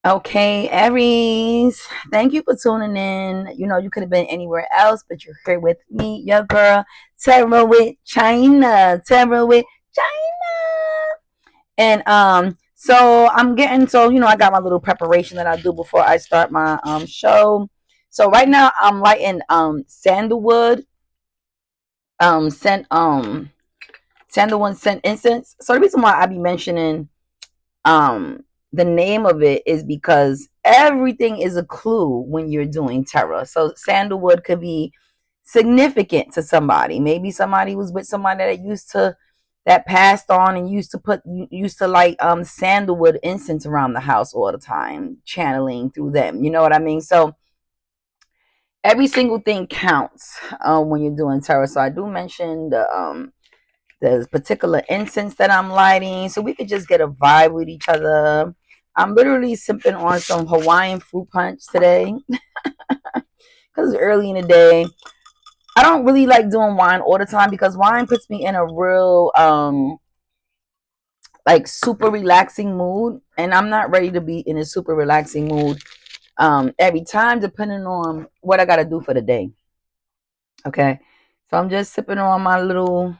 Okay, Aries, thank you for tuning in. You know, you could have been anywhere else, but you're here with me, your girl, Tara with China. Tara with China. And so I got my little preparation that I do before I start my show. So right now I'm lighting sandalwood, scent sandalwood scent incense. So the reason why I be mentioning um the name of it is because everything is a clue when you're doing tarot. So sandalwood could be significant to somebody. Maybe somebody was with somebody that passed on and used to light sandalwood incense around the house all the time, channeling through them. You know what I mean? So every single thing counts when you're doing tarot. So I do mention the particular incense that I'm lighting, so we could just get a vibe with each other. I'm literally sipping on some Hawaiian fruit punch today because it's early in the day. I don't really like doing wine all the time because wine puts me in a real like super relaxing mood, and I'm not ready to be in a super relaxing mood every time, depending on what I got to do for the day. Okay, so I'm just sipping on my little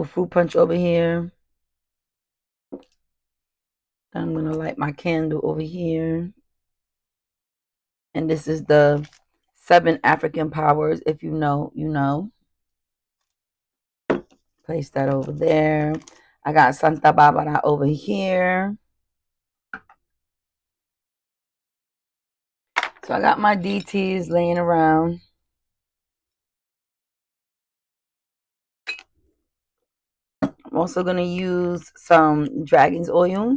fruit punch over here. I'm gonna light my candle over here. And this is the 7 African powers. If you know, you know. Place that over there. I got Santa Barbara over here. So I got my DTs laying around. I'm also going to use some dragon's oil.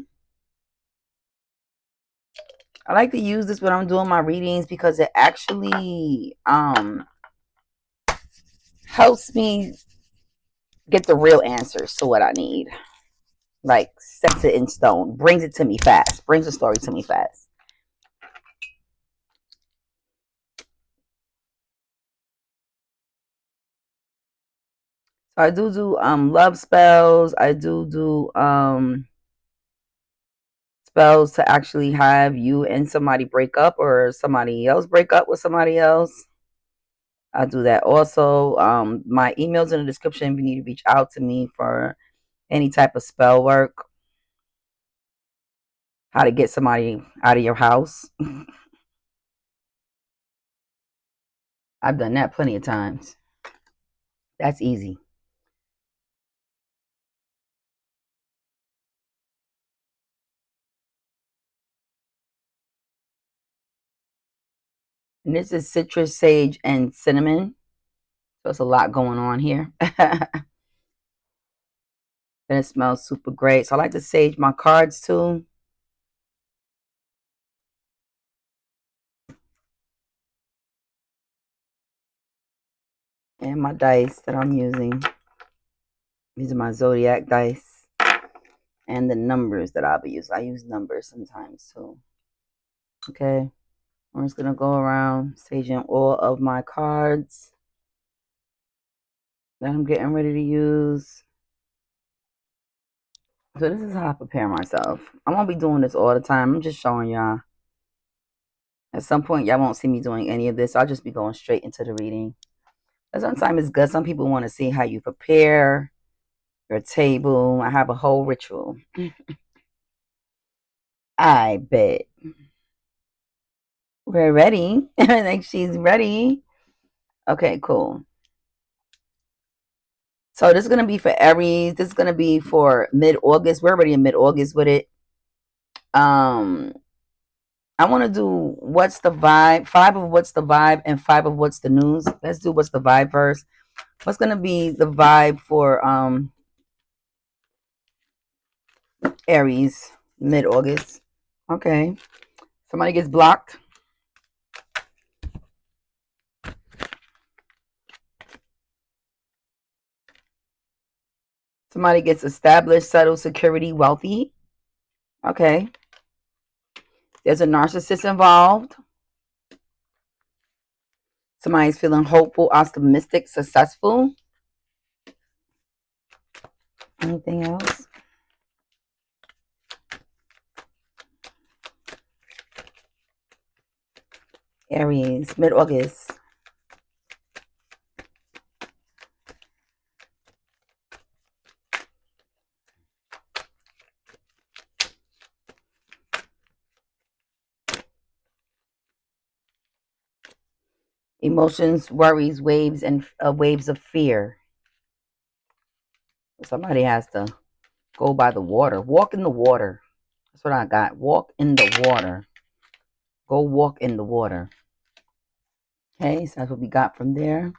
I like to use this when I'm doing my readings because it actually helps me get the real answers to what I need. Like sets it in stone, brings it to me fast, brings the story to me fast. So I do love spells. I do spells to actually have you and somebody break up or somebody else break up with somebody else. I do that also. My email's in the description if you need to reach out to me for any type of spell work. How to get somebody out of your house. I've done that plenty of times. That's easy. And this is citrus, sage, and cinnamon. So it's a lot going on here. And it smells super great. So I like to sage my cards too. And my dice that I'm using. These are my zodiac dice. And the numbers that I'll be using. I use numbers sometimes too. Okay. I'm just going to go around saging all of my cards that I'm getting ready to use. So this is how I prepare myself. I won't be doing this all the time. I'm just showing y'all. At some point, y'all won't see me doing any of this. I'll just be going straight into the reading. But sometimes it's good. Some people want to see how you prepare your table. I have a whole ritual. I bet. We're ready. Like she's ready. Okay, cool. So this is going to be for Aries. This is going to be for mid-August. We're already in mid-August with it. Um, I want to do what's the vibe, 5 of what's the vibe, and 5 of what's the news. Let's do what's the vibe first. What's going to be the vibe for Aries mid-August? Okay. Somebody gets blocked. Somebody gets established, settled, security, wealthy. Okay. There's a narcissist involved. Somebody's feeling hopeful, optimistic, successful. Anything else? Aries, mid-August. Emotions, worries, waves, and waves of fear. Somebody has to go by the water. Walk in the water. That's what I got. Walk in the water. Go walk in the water. Okay, so that's what we got from there.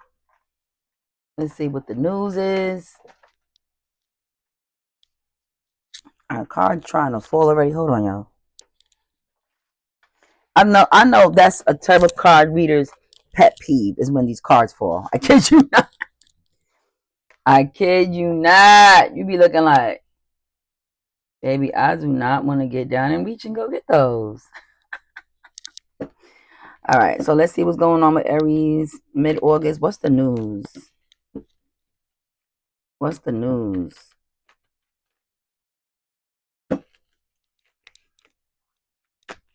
Let's see what the news is. Our card trying to fall already. Hold on, y'all. I know that's a tarot card reader's pet peeve is when these cards fall. I kid you not. I kid you not. You be looking like, baby, I do not want to get down and reach and go get those. All right, so let's see what's going on with Aries mid-August. What's the news? What's the news?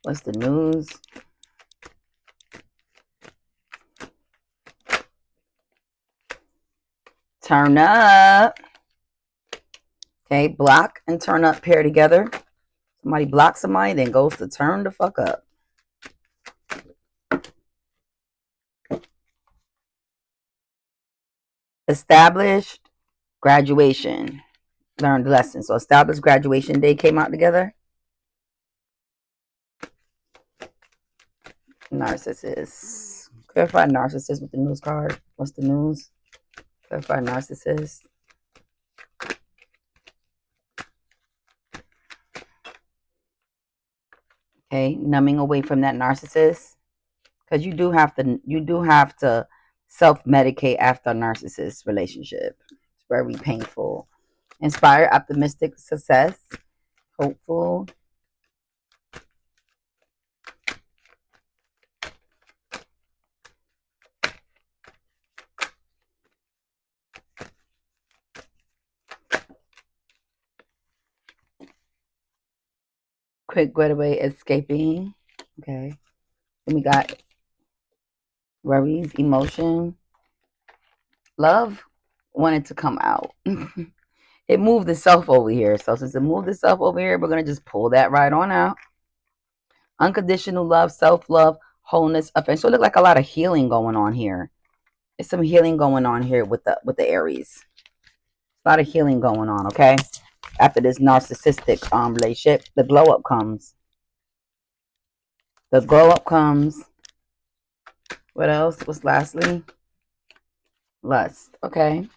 What's the news? Turn up. Okay, block and turn up pair together. Somebody blocks somebody, then goes to turn the fuck up. Established graduation. Learned lesson. So established graduation day came out together. Narcissist. Clarify narcissist with the news card. What's the news? Clarify narcissist. Okay, numbing away from that narcissist. Because you do have to self-medicate after a narcissist relationship. It's very painful. Inspire optimistic success. Hopeful. Quick getaway, escaping. Okay. Then we got worries, emotion. Love wanted to come out. It moved itself over here. So since it moved itself over here, we're going to just pull that right on out. Unconditional love, self-love, wholeness, offense. So it look like a lot of healing going on here. There's some healing going on here with the Aries. A lot of healing going on, okay? After this narcissistic relationship, the glow up comes. The glow up comes. What else? What's lastly? Lust. Okay.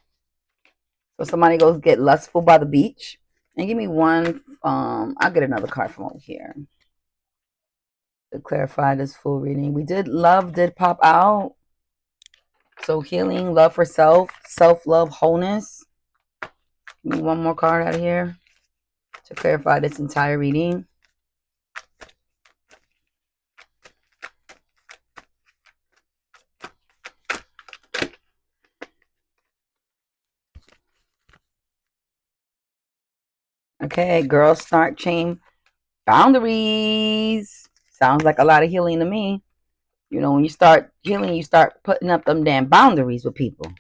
So somebody goes get lustful by the beach. And give me one. I'll get another card from over here to clarify this full reading. We did love did pop out. So healing, love for self, self-love, wholeness. Give me one more card out of here to clarify this entire reading. Okay, girls start chain boundaries. Sounds like a lot of healing to me. You know, when you start healing, you start putting up them damn boundaries with people.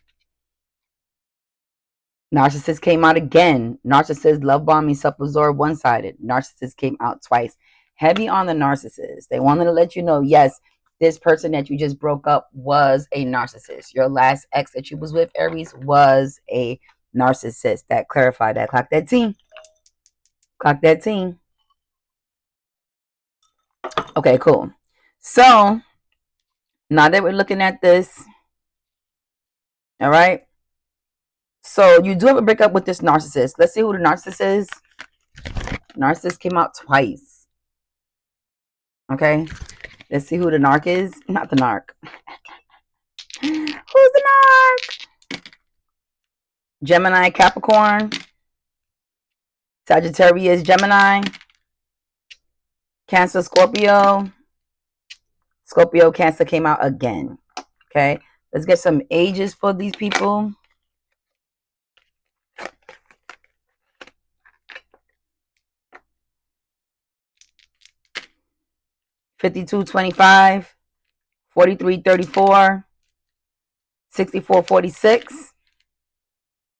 Narcissist came out again. Narcissist, love bombing, self-absorbed, one-sided. Narcissist came out twice. Heavy on the narcissist. They wanted to let you know, yes, this person that you just broke up was a narcissist. Your last ex that you was with, Aries, was a narcissist. That clarified that. Clock that team. Clock that team. Okay, cool. So, now that we're looking at this, all right? So, you do have a breakup with this narcissist. Let's see who the narcissist is. Narcissist came out twice. Okay? Let's see who the narc is. Not the narc. Who's the narc? Gemini, Capricorn. Sagittarius, Gemini. Cancer, Scorpio. Scorpio, Cancer came out again. Okay? Let's get some ages for these people. 52, 25. 4334, 6446,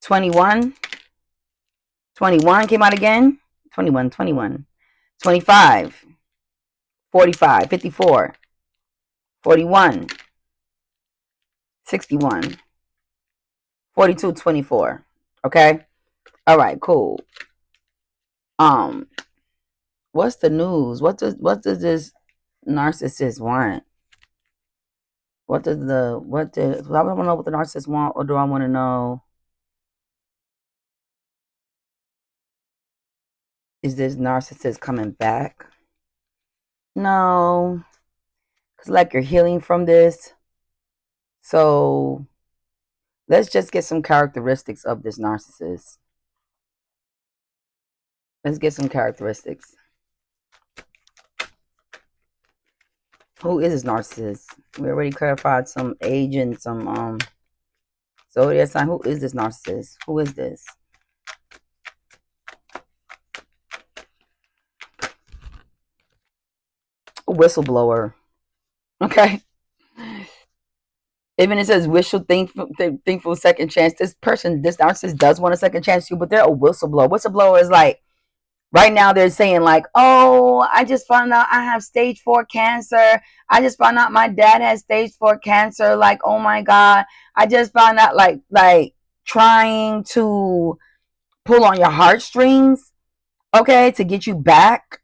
21, 21 came out again. 21, 21, 25, 45, 54, 41, 61, 42, 24. Okay. All right, cool. What's the news? What does this narcissist want? I want to know what the narcissist want, or do I want to know, is this narcissist coming back? No, because like you're healing from this. So let's just get some characteristics of this narcissist. Let's get some characteristics. Who is this narcissist? We already clarified some age and some zodiac sign. Who is this narcissist? Who is this? A whistleblower. Okay. Even it says wishful thankful second chance. This narcissist does want a second chance too, but they're a whistleblower. Whistleblower is like, right now they're saying like, oh, I just found out I have stage 4 cancer. I just found out my dad has stage 4 cancer. Like, oh my God. I just found out, like trying to pull on your heartstrings, okay, to get you back.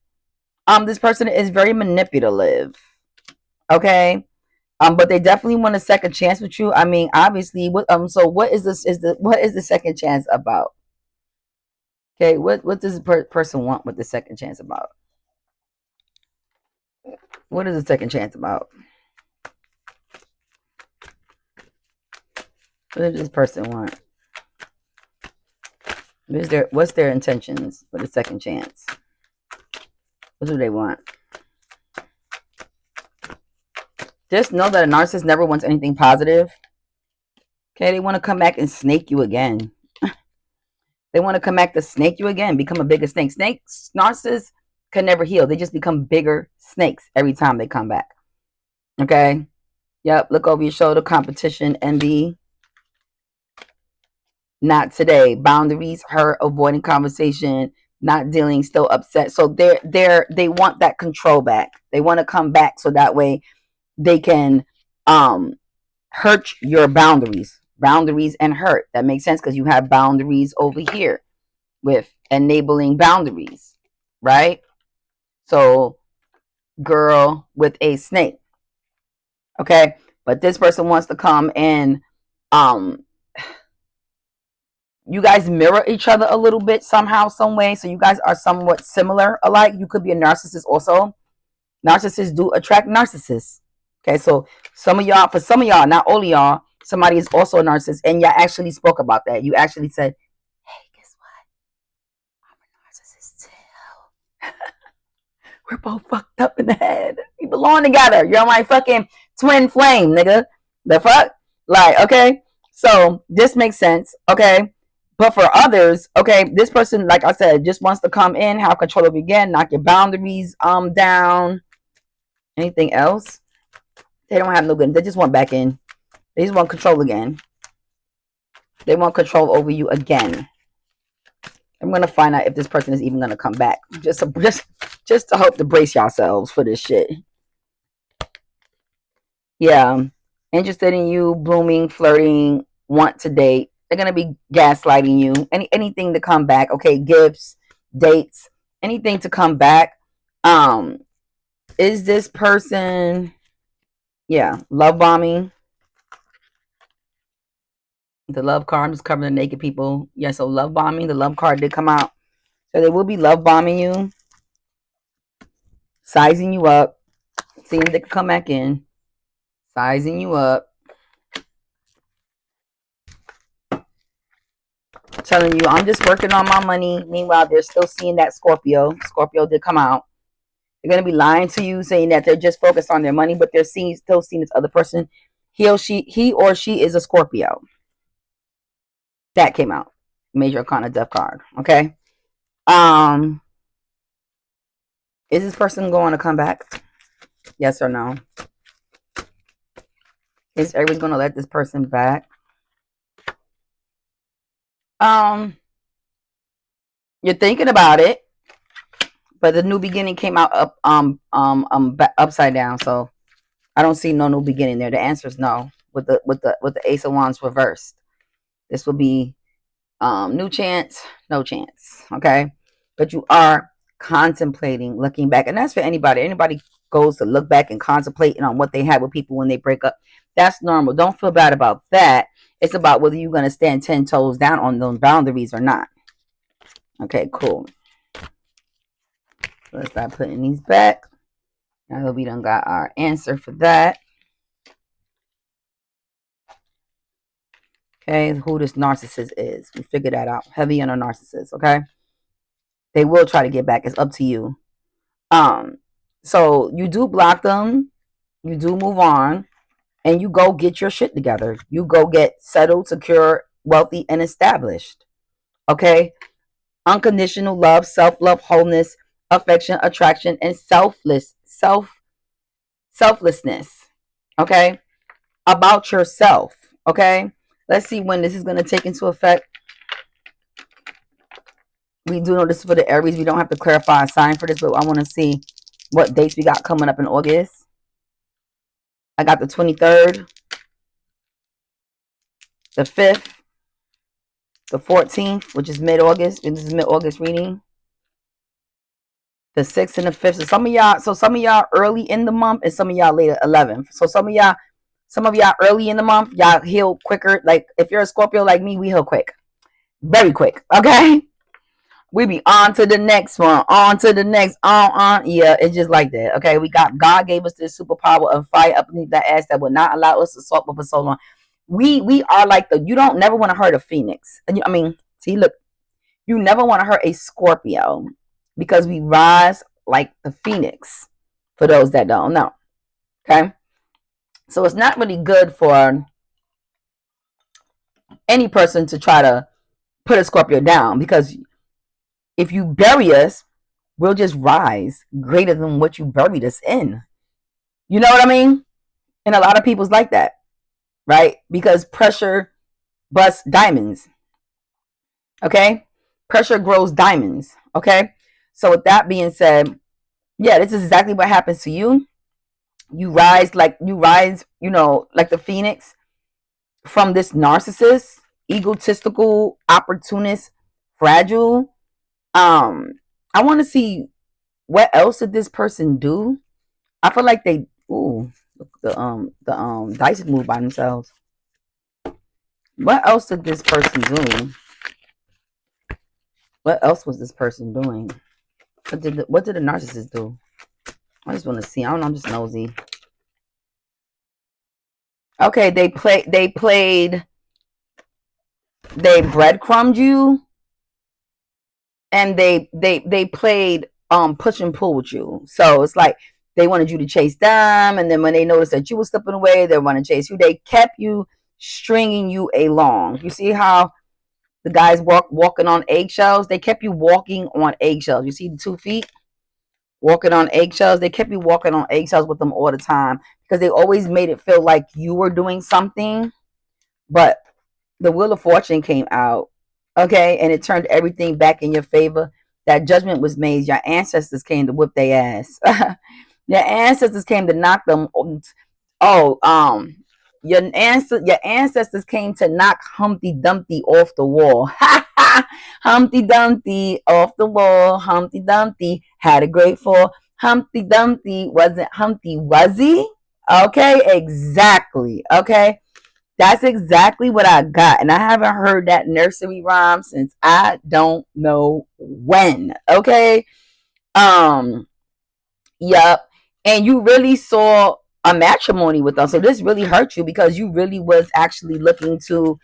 This person is very manipulative. Okay. But they definitely want a second chance with you. I mean, obviously, so what is this? What is the second chance about? Okay, what does the person want with the second chance about? What is the second chance about? What does this person want? What's their intentions for the second chance? What do they want? Just know that a narcissist never wants anything positive. Okay, they want to come back and snake you again. They want to come back to snake you again, become a bigger snake. Snakes, narcissists can never heal. They just become bigger snakes every time they come back. Okay? Yep, look over your shoulder, competition, envy. Not today. Boundaries, hurt, avoiding conversation, not dealing, still upset. So they want that control back. They want to come back so that way they can hurt your boundaries. Boundaries and hurt. That makes sense because you have boundaries over here with enabling boundaries, right? So, girl with a snake. Okay? But this person wants to come and you guys mirror each other a little bit somehow, some way. So you guys are somewhat similar alike. You could be a narcissist also. Narcissists do attract narcissists. Okay, so for some of y'all, not all of y'all, somebody is also a narcissist, and y'all actually spoke about that. You actually said, hey, guess what? I'm a narcissist too. We're both fucked up in the head. We belong together. You're my fucking twin flame, nigga. The fuck? Like, okay. So this makes sense. Okay. But for others, okay, this person, like I said, just wants to come in, have control of you again, knock your boundaries down. Anything else? They don't have no good. They just want back in. They just want control again. They want control over you again. I'm gonna find out if this person is even gonna come back. Just to hope to brace yourselves for this shit. Yeah, interested in you, blooming, flirting, want to date. They're gonna be gaslighting you. Anything to come back. Okay, gifts, dates, anything to come back. Is this person? Yeah, love bombing. The love card, I'm just covering the naked people. Yeah, so love bombing. The love card did come out. So they will be love bombing you, sizing you up, seeing if they can come back in, sizing you up, telling you, I'm just working on my money. Meanwhile, they're still seeing that Scorpio. Scorpio did come out. They're going to be lying to you, saying that they're just focused on their money, but they're still seeing this other person. He or she is a Scorpio. That came out. Major Arcana Death card. Okay. Is this person going to come back? Yes or no? Is Aries going to let this person back? You're thinking about it, but the new beginning came out upside down. So I don't see no new beginning there. The answer is no. With the Ace of Wands reversed, this will be new chance, no chance. Okay, but you are contemplating looking back, and that's for anybody. Anybody goes to look back and contemplating on what they had with people when they break up. That's normal. Don't feel bad about that. It's about whether you're going to stand 10 toes down on those boundaries or not. Okay, cool. Let's start putting these back. Now that we done got our answer for that. Okay, who this narcissist is. We figured that out. Heavy on a narcissist, okay? They will try to get back. It's up to you. So you do block them, you do move on, and you go get your shit together. You go get settled, secure, wealthy, and established. Okay? Unconditional love, self-love, wholeness, affection, attraction, and selflessness. Okay? About yourself. Okay? Let's see when this is going to take into effect. We do know this is for the Aries. We don't have to clarify a sign for this, but I want to see what dates we got coming up in August. I got the 23rd, the 5th, the 14th, which is mid-August. And this is mid-August reading. The 6th and the 5th. So some of y'all early in the month and some of y'all later 11th. So some of y'all early in the month, y'all heal quicker. Like if you're a Scorpio like me, we heal quick. Very quick. Okay? We be on to the next one, on to the next, on. Yeah, it's just like that. Okay, we got God gave us this superpower of fire underneath that ass that would not allow us to suffer for so long. We are like you don't never want to hurt a phoenix. I mean, see, look, you never want to hurt a Scorpio because we rise like the phoenix. For those that don't know, okay, so it's not really good for any person to try to put a Scorpio down because if you bury us, we'll just rise greater than what you buried us in. You know what I mean? And a lot of people's like that, right? Because pressure busts diamonds. Okay? Pressure grows diamonds. Okay? So with that being said, yeah, this is exactly what happens to you. You rise, like the phoenix from this narcissist, egotistical, opportunist, fragile. I want to see what else did this person do. I feel like the dice move by themselves. What else did this person do? What else was this person doing? What did the narcissist do? I just want to see. I don't know. I'm just nosy. Okay, they breadcrumbed you, and they played push and pull with you. So it's like they wanted you to chase them, and then when they noticed that you were slipping away, they want to chase you. They kept you stringing you along. You see how the guys walking on eggshells? They kept you walking on eggshells. You see the 2 feet walking on eggshells? They kept you walking on eggshells with them all the time because they always made it feel like you were doing something, but the Wheel of Fortune came out, okay, and it turned everything back in your favor. That judgment was made. Your ancestors came to whip their ass. Your ancestors came to knock them. Your ancestors came to knock Humpty Dumpty off the wall. Humpty Dumpty off the wall. Humpty Dumpty had a great fall. Humpty Dumpty wasn't Humpty, was he? Okay, exactly. Okay. That's exactly what I got. And I haven't heard that nursery rhyme since I don't know when. Okay. Um, yep. And you really saw a matrimony with them. So this really hurt you because you really was actually looking to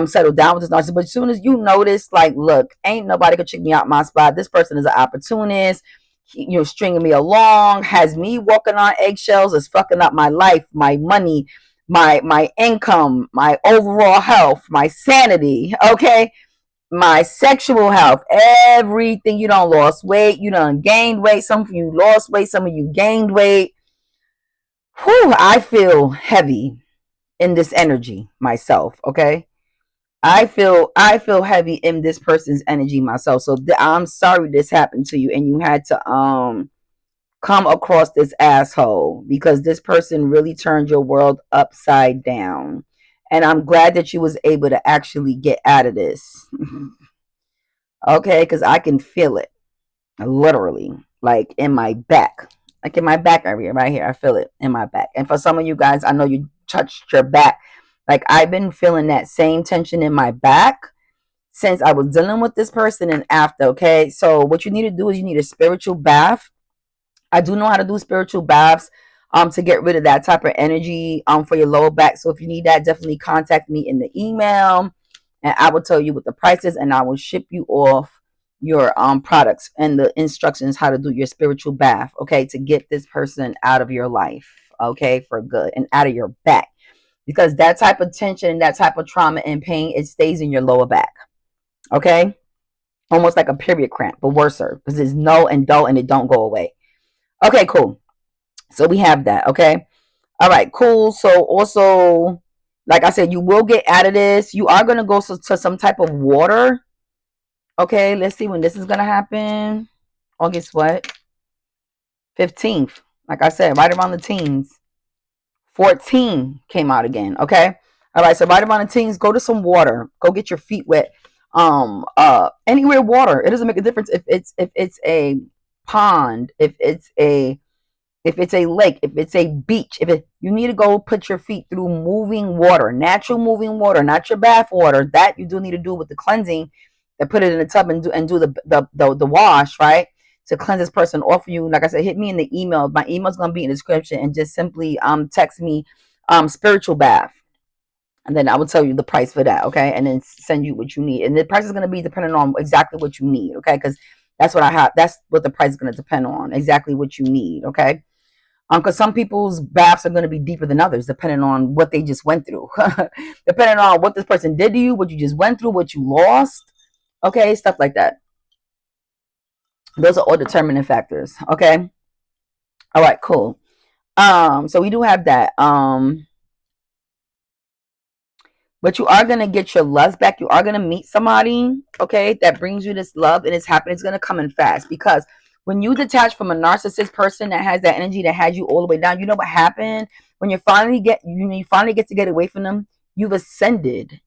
settle down with this narcissist. But as soon as you notice, like, look, ain't nobody could trick me out my spot. This person is an opportunist. Stringing me along, has me walking on eggshells, is fucking up my life, my money, my income, my overall health, my sanity, okay, my sexual health, everything. You done lost weight, you done gained weight. Some of you lost weight, some of you gained weight. Whew, I feel heavy. in this energy myself, okay? I feel heavy in this person's energy myself. So I'm sorry this happened to you and you had to come across this asshole, because this person really turned your world upside down. And I'm glad that you was able to actually get out of this. Okay, cuz I can feel it literally, like in my back. Like in my back area right here. I feel it in my back. And for some of you guys, I know you touched your back. Like I've been feeling that same tension in my back since I was dealing with this person and after, okay? So what you need to do is you need a spiritual bath. I do know how to do spiritual baths to get rid of that type of energy for your lower back. So if you need that, definitely contact me in the email and I will tell you what the price is and I will ship you off your products and the instructions how to do your spiritual bath, okay, to get this person out of your life, okay, for good, and out of your back, because that type of tension, that type of trauma and pain, it stays in your lower back, okay, almost like a period cramp, but worse, because it's no and dull and it don't go away. Okay, cool. So we have that, okay? All right, cool. So also, like I said, you will get out of this. You are going to go to some type of water. Okay, let's see when this is going to happen. August what? 15th. Like I said, right around the teens. 14 came out again, okay? All right, so right around the teens, go to some water. Go get your feet wet. Anywhere water. It doesn't make a difference if it's a pond, if it's a lake, if it's a beach, you need to go put your feet through moving water, natural moving water, not your bath water. That you do need to do with the cleansing, and put it in the tub and do the wash, right? To cleanse this person off of you. Like I said, hit me in the email. My email is gonna be in the description, and just simply text me spiritual bath. And then I will tell you the price for that, okay? And then send you what you need. And the price is gonna be depending on exactly what you need, okay? Because that's what I have. That's what the price is gonna depend on. Exactly what you need, okay? Because some people's baths are going to be deeper than others, depending on what they just went through, depending on what this person did to you, what you just went through, what you lost, okay, stuff like that. Those are all determining factors, okay. All right, cool. So we do have that. But you are gonna get your lust back. You are gonna meet somebody, okay, that brings you this love, and it's happening. It's gonna come in fast, because when you detach from a narcissist person that has that energy that has you all the way down, you know what happened when you finally get to get away from them. You've ascended.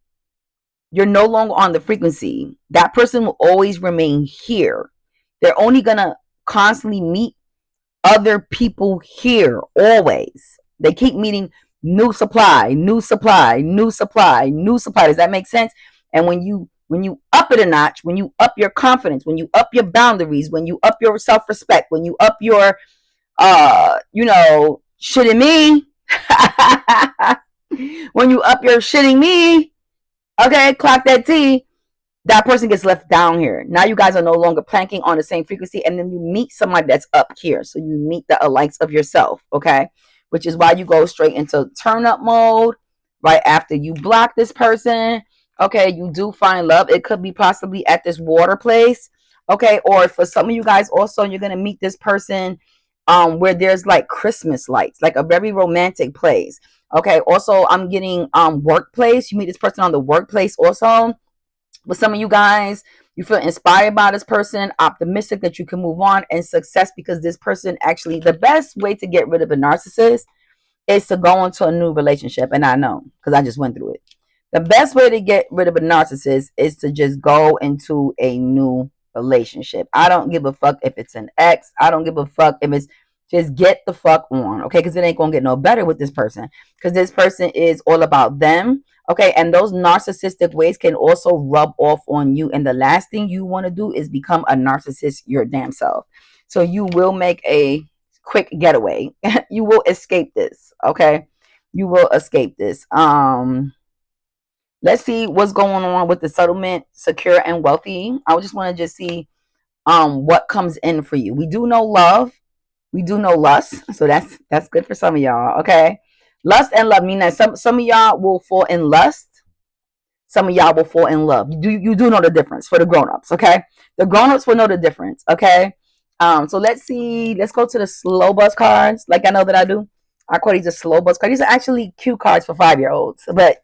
You're no longer on the frequency. That person will always remain here. They're only gonna constantly meet other people here always. They keep meeting new supply, new supply, new supply, new supply. Does that make sense? And when you up it a notch, when you up your confidence, when you up your boundaries, when you up your self-respect, when you up your shitting me, when you up your shitting me, okay, clock that T, that person gets left down here. Now you guys are no longer planking on the same frequency, and then you meet somebody that's up here. So you meet the likes of yourself, okay? Which is why you go straight into turn up mode right after you block this person. Okay, you do find love. It could be possibly at this water place, okay? Or for some of you guys also, you're gonna meet this person where there's like Christmas lights, like a very romantic place. Okay, also I'm getting workplace. You meet this person on the workplace also. With some of you guys, you feel inspired by this person, optimistic that you can move on, and success, because this person actually, the best way to get rid of a narcissist is to go into a new relationship. And I know, because I just went through it. The best way to get rid of a narcissist is to just go into a new relationship. I don't give a fuck if it's an ex. I don't give a fuck if it's, just get the fuck on, okay? Because it ain't gonna get no better with this person, because this person is all about them, okay? And those narcissistic ways can also rub off on you. And the last thing you want to do is become a narcissist your damn self. So you will make a quick getaway. You will escape this, okay? You will escape this. Let's see what's going on with the settlement, secure and wealthy. I just want to just see what comes in for you. We do know love. We do know lust. So that's good for some of y'all, okay? Lust and love mean that some of y'all will fall in lust. Some of y'all will fall in love. You do know the difference for the grown-ups, okay? The grown-ups will know the difference, okay? So let's see. Let's go to the slow bus cards, like I know that I do. I call these the slow bus cards. These are actually cue cards for 5-year-olds. But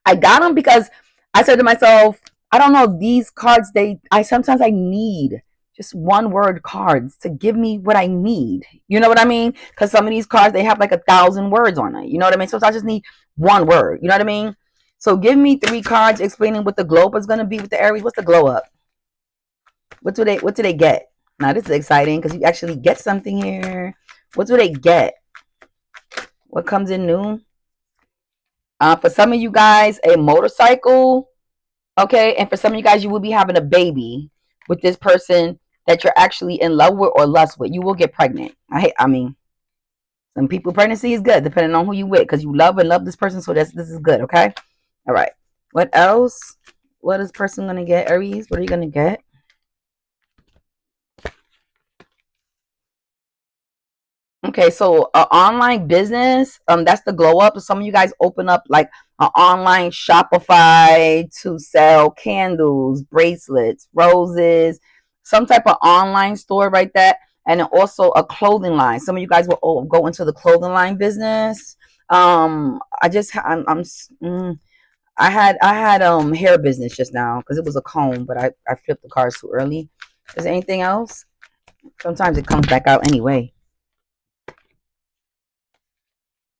I got them because I said to myself, I don't know, these cards, I sometimes I need just one word cards to give me what I need. You know what I mean? Because some of these cards, they have like 1,000 words on it. You know what I mean? So I just need one word. You know what I mean? So give me 3 cards explaining what the glow up is going to be with the Aries. What's the glow up? What do they get? Now this is exciting because you actually get something here. What do they get? What comes in new? For some of you guys, a motorcycle. Okay, and for some of you guys, you will be having a baby with this person that you're actually in love with or lust with. You will get pregnant. I mean, some people pregnancy is good depending on who you with because you love this person. So this is good. Okay, all right. What else? What is person gonna get? Aries, what are you gonna get? Okay, so online business, that's the glow up. Some of you guys open up like an online Shopify to sell candles, bracelets, roses, some type of online store right there, and then also a clothing line. Some of you guys will go into the clothing line business. I just I had hair business just now because it was a comb, but I flipped the cards too early. Is there anything else? Sometimes it comes back out anyway.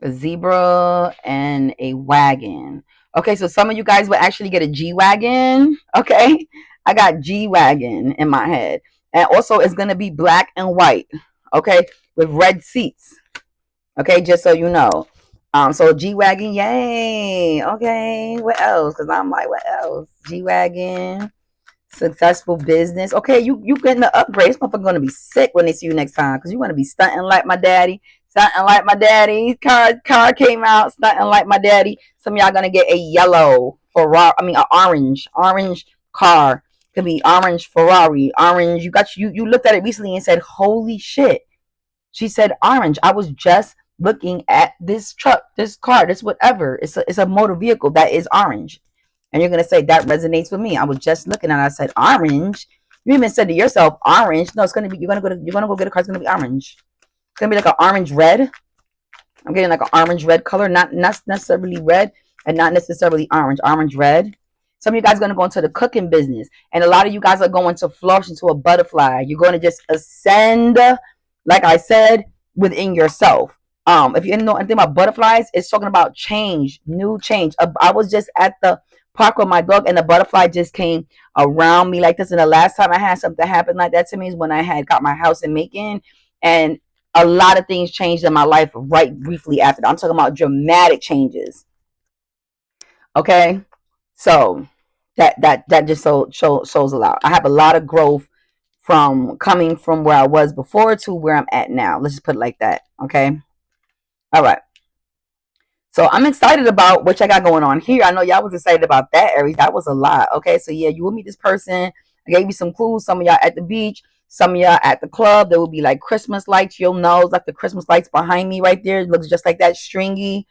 A zebra and a wagon. Okay, so some of you guys will actually get a G wagon. Okay, I got G wagon in my head, and also it's gonna be black and white. Okay, with red seats. Okay, just so you know. So G wagon, yay. Okay, what else? Because I'm like, what else? G wagon. Successful business. Okay, you getting the upgrade. This motherfucker gonna be sick when they see you next time because you want to be stunting like my daddy. Stunting like my daddy. Car came out stunting like my daddy. Some of y'all gonna get a yellow Ferrari. I mean, an orange car. Could be orange Ferrari. Orange. You looked at it recently and said, "Holy shit!" She said orange. I was just looking at this truck, this car, this whatever. It's a motor vehicle that is orange. And you're gonna say that resonates with me. I was just looking and I said orange. You even said to yourself orange. No, it's gonna be you're gonna go get a car. It's gonna be orange. It's gonna be like an orange red. I'm getting like an orange red color, not necessarily red and not necessarily orange. Orange red. Some of you guys are gonna go into the cooking business, and a lot of you guys are going to flourish into a butterfly. You're going to just ascend, like I said, within yourself. If you didn't know anything about butterflies, it's talking about change, new change. I was just at the park with my dog, and the butterfly just came around me like this. And the last time I had something happen like that to me is when I had got my house in Macon, and a lot of things changed in my life right briefly after that. I'm talking about dramatic changes. Okay, so that just shows a lot. I have a lot of growth from coming from where I was before to where I'm at now. Let's just put it like that. Okay. All right. So I'm excited about what I got going on here. I know y'all was excited about that, Aries. That was a lot. Okay. So yeah, you will meet this person. I gave you some clues. Some of y'all at the beach, some of y'all at the club. There will be like Christmas lights. You'll know like the Christmas lights behind me right there. It looks just like that stringy.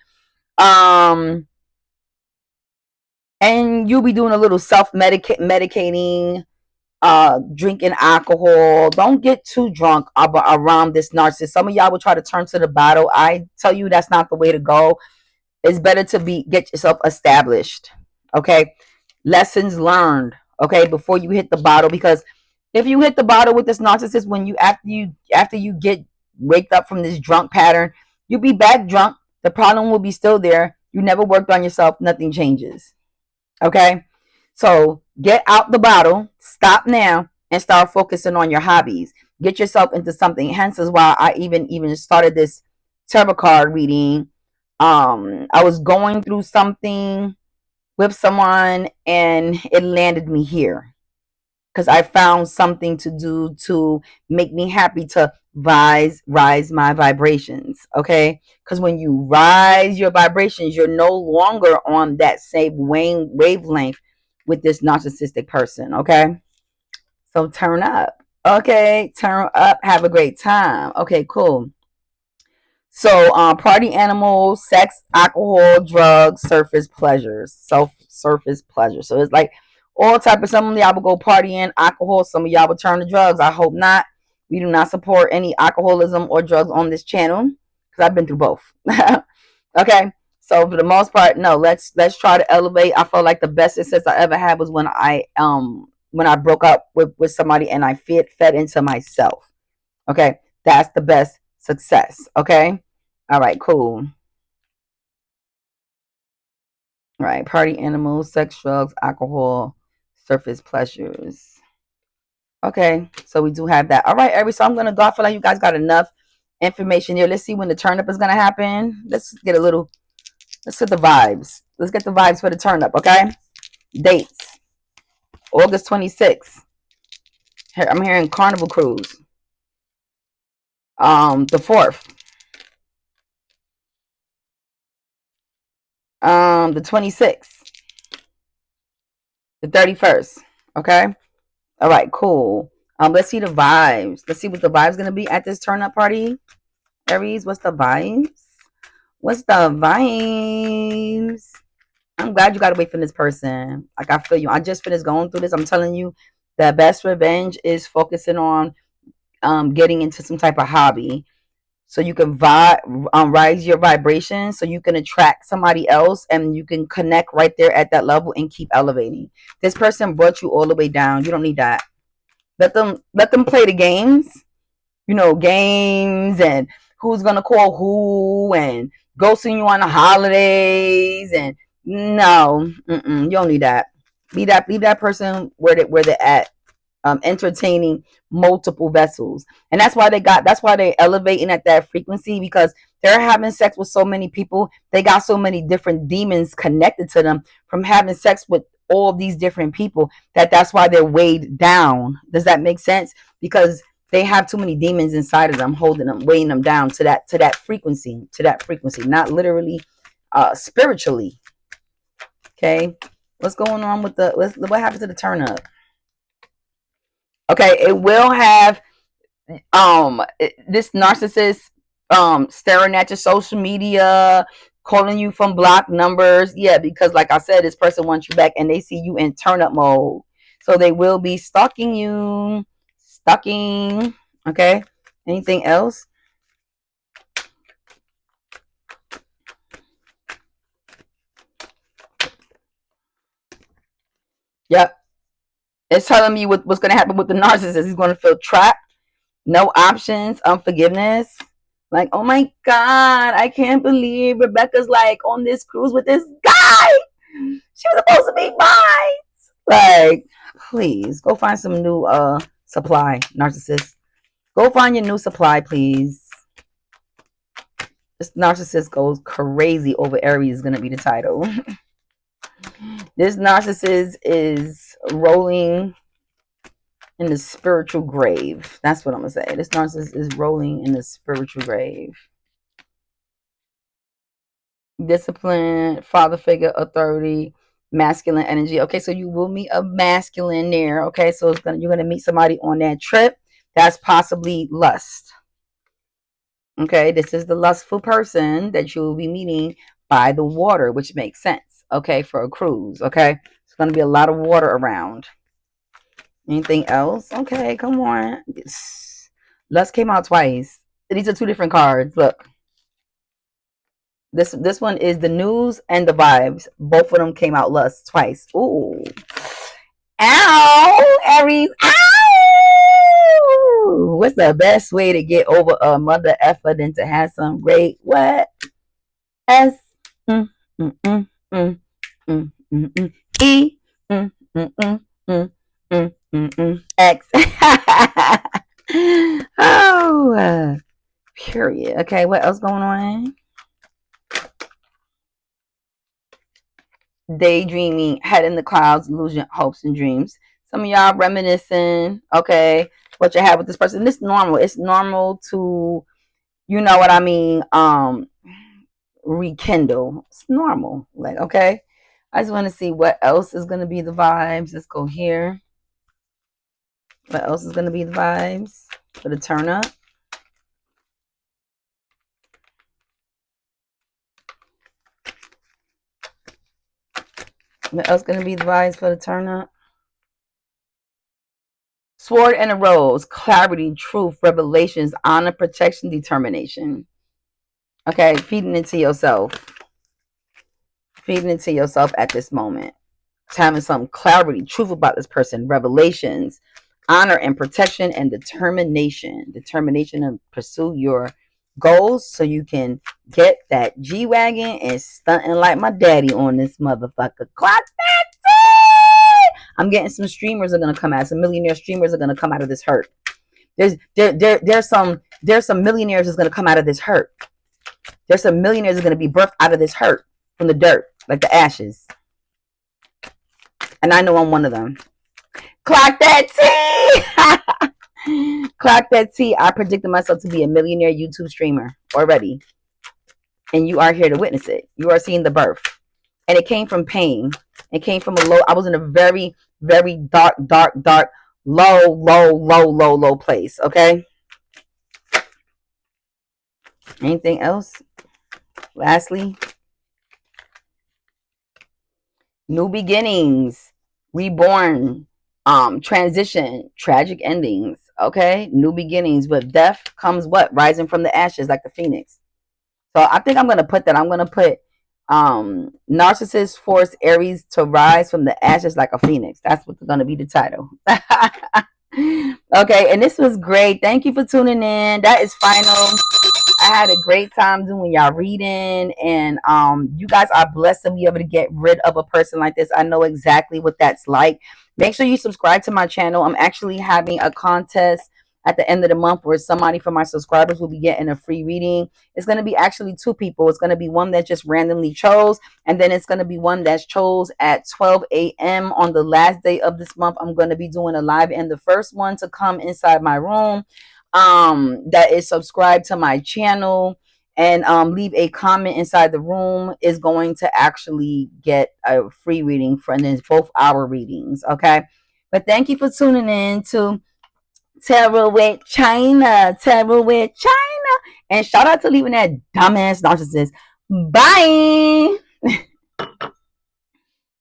Um, and you'll be doing a little medicating, drinking alcohol. Don't get too drunk around this narcissist. Some of y'all will try to turn to the bottle. I tell you that's not the way to go. It's better to get yourself established. Okay. Lessons learned. Okay. Before you hit the bottle, because if you hit the bottle with this narcissist, when you after you get waked up from this drunk pattern, you'll be back drunk. The problem will be still there. You never worked on yourself. Nothing changes. Okay. So get out the bottle, stop now, and start focusing on your hobbies. Get yourself into something. Hence is why I even started this tarot card reading. I was going through something with someone and it landed me here because I found something to do to make me happy to rise my vibrations. Okay, because when you rise your vibrations, you're no longer on that same wavelength with this narcissistic person. Okay, so turn up. Okay, turn up, have a great time. Okay, cool. So, party animals, sex, alcohol, drugs, surface pleasures, surface pleasure. So it's like all type of. Some of y'all will go partying, alcohol. Some of y'all will turn to drugs. I hope not. We do not support any alcoholism or drugs on this channel because I've been through both. Okay. So for the most part, no, let's try to elevate. I felt like the best success I ever had was when I broke up with somebody and I fed into myself. Okay. That's the best success. Okay. All right, cool. All right. Party animals, sex, drugs, alcohol, surface pleasures. Okay, so we do have that. All right, Aries. So I'm gonna go. I feel like you guys got enough information here. Let's see when the turn up is gonna happen. Let's get a little. Let's get the vibes. Let's get the vibes for the turn up. Okay. Dates: August 26th. I'm hearing Carnival Cruise. The 4th. The 26th. The 31st. Okay. All right. Cool. Let's see the vibes. Let's see what the vibes gonna be at this turn up party. Aries, what's the vibes? What's the vibes? I'm glad you got away from this person. Like, I feel you. I just finished going through this. I'm telling you, the best revenge is focusing on getting into some type of hobby, so you can rise your vibration, so you can attract somebody else, and you can connect right there at that level and keep elevating. This person brought you all the way down. You don't need that. Let them play the games. Games and who's gonna call who and ghosting you on the holidays, and no, you don't need that. Leave that person where they're at, entertaining multiple vessels. And that's why they're elevating at that frequency, because they're having sex with so many people. They got so many different demons connected to them from having sex with all these different people, that's why they're weighed down. Does that make sense? Because they have too many demons inside of them, holding them, weighing them down to that frequency, not literally, spiritually. Okay, what's going on with what happened to the turn up? Okay, it will have this narcissist staring at your social media, calling you from blocked numbers. Yeah, because like I said, this person wants you back and they see you in turn up mode, so they will be stalking you. Stalking. Okay, anything else? Yep, it's telling me what's going to happen with the narcissist. He's going to feel trapped, no options, unforgiveness. Like, oh my God, I can't believe Rebecca's like on this cruise with this guy. She was supposed to be mine. Like, please go find some new supply, narcissist. Go find your new supply, please. This narcissist goes crazy over Aries is gonna be the title. This narcissist is rolling in the spiritual grave. That's what I'm gonna say. This narcissist is rolling in the spiritual grave. Discipline, father figure, authority, masculine energy. Okay, so you will meet a masculine there. Okay, so you're gonna meet somebody on that trip. That's possibly lust. Okay, this is the lustful person that you will be meeting by the water, which makes sense. Okay, for a cruise. Okay, it's gonna be a lot of water around. Anything else? Okay, come on. Lust came out twice. These are two different cards. Look. This one is the news and the vibes. Both of them came out lust twice. Ooh. Ow, Aries. Ow. What's the best way to get over a mother effer than to have some great what? S mm, mm, mm, mm, mm, mm, E X. Oh, period. Okay, what else going on? Daydreaming, head in the clouds, losing hopes and dreams. Some of y'all reminiscing, okay, what you had with this person. This is normal. It's normal to, you know what I mean, rekindle. It's normal. Like, okay. I just want to see what else is going to be the vibes. Let's go here. What else is going to be the vibes for the turn up? What else going to be the vibes for the turn up? Sword and a rose, clarity, truth, revelations, honor, protection, determination. Okay, feeding into yourself. Feeding into yourself at this moment. Having some clarity, truth about this person, revelations, honor and protection, and determination. Determination to pursue your goals so you can get that G-Wagon and stunting like my daddy on this motherfucker. Clock that T! I'm getting some streamers are gonna come out. Some millionaire streamers are gonna come out of this hurt. There's some millionaires that's gonna come out of this hurt. There's some millionaires that are gonna be birthed out of this hurt from the dirt, like the ashes. And I know I'm one of them. Clock that T! Clock that T. I predicted myself to be a millionaire YouTube streamer already. And you are here to witness it. You are seeing the birth. And it came from pain. It came from a low, I was in a very, very dark, low place. Okay? Anything else? Lastly, new beginnings, reborn, transition, tragic endings. Okay, new beginnings. With death comes what? Rising from the ashes, like the phoenix. So I think I'm gonna put that. I'm gonna put narcissists force Aries to rise from the ashes like a phoenix. That's what's gonna be the title. Okay, and this was great. Thank you for tuning in. That is final. I had a great time doing y'all reading, and you guys are blessed to be able to get rid of a person like this. I know exactly what that's like. Make sure you subscribe to my channel. I'm actually having a contest at the end of the month where somebody from my subscribers will be getting a free reading. It's going to be actually two people. It's going to be one that just randomly chose, and then it's going to be one that's chose at 12 a.m. on the last day of this month. I'm going to be doing a live, and the first one to come inside my room that is subscribed to my channel and leave a comment inside the room is going to actually get a free reading for, and it's both our readings. Okay, but thank you for tuning in to Tarot with China. Tarot with China. And shout out to leaving that dumbass narcissist. Bye.